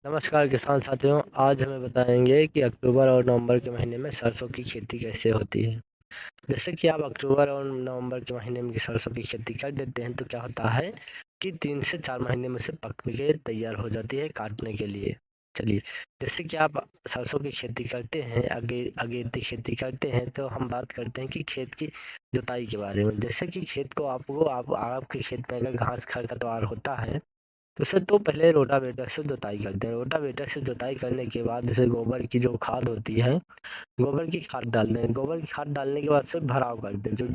नमस्कार किसान साथियों। आज हमें बताएंगे कि अक्टूबर और नवंबर के महीने में सरसों की खेती कैसे होती है। जैसे कि आप अक्टूबर और नवंबर के महीने में सरसों की खेती कर देते हैं तो क्या होता है कि 3 से 4 महीने में से पक के तैयार हो जाती है काटने के लिए। चलिए, जैसे कि आप सरसों की खेती करते हैं, अगेती खेती करते हैं, तो हम बात करते हैं कि खेत की जुताई के बारे में। जैसे कि खेत को आपके खेत में अगर घास खरपतवार होता है तो सर तो पहले रोटावेटर से जुताई करते हैं। रोटावेटर से जुताई करने के बाद जैसे गोबर की जो खाद होती है, गोबर की खाद डालते हैं। गोबर की खाद डालने के बाद से भराव करते हैं, जो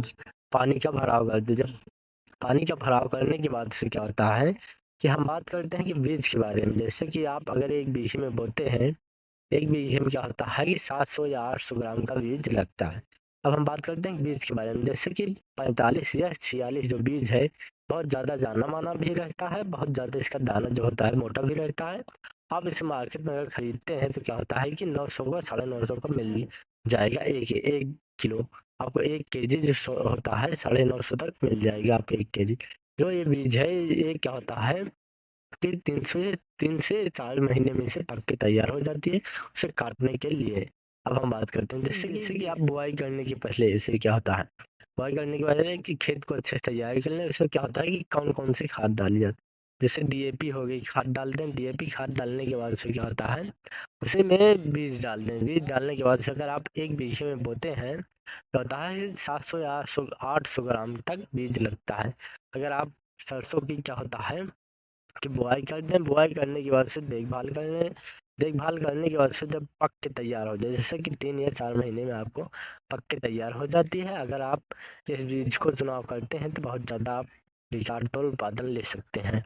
पानी का भराव करते हैं। जब पानी का भराव करने के बाद से क्या होता है कि हम बात करते हैं कि बीज के बारे में। जैसे कि आप अगर 1 बीघे में बोते हैं, 1 बीघे में क्या होता है कि 700 या 800 ग्राम का बीज लगता है। अब हम बात करते हैं बीज के बारे में। जैसे कि 45 या 46 जो बीज है, बहुत ज़्यादा जाना माना भी रहता है, बहुत ज़्यादा इसका दाना जो होता है मोटा भी रहता है। आप इसे मार्केट में अगर खरीदते हैं तो क्या होता है कि 900 का 950 का मिल जाएगा, एक एक किलो। आपको 1 केजी जो होता है 950 तक मिल जाएगा, आप 1 केजी। जो ये बीज है ये क्या होता है कि 3 से 4 महीने में से पक के तैयार हो जाती है उसे काटने के लिए। अब हम बात करते हैं जैसे कि आप बुआई करने के पहले इसे क्या होता है, बुआई करने के पहले कि खेत को अच्छे से तैयार कर लें। उसमें क्या होता है कि कौन कौन सी खाद डाली जाती है। जैसे डीएपी हो गई, खाद डालते हैं। डीएपी खाद डालने के बाद से क्या होता है, उसी में बीज डालते हैं। बीज डालने के बाद से अगर आप 1 बीघे में बोते हैं तो होता है 700 या 800 ग्राम तक बीज लगता है। अगर आप सरसों की क्या होता है कि बुआई करते हैं, बुआई करने के बाद से देखभाल करने के बाद से जब पक के तैयार हो जाए, जैसे कि 3 या 4 महीने में आपको पक के तैयार हो जाती है। अगर आप इस बीज को चुनाव करते हैं तो बहुत ज़्यादा आप रिकॉर्ड तौर उत्पादन ले सकते हैं।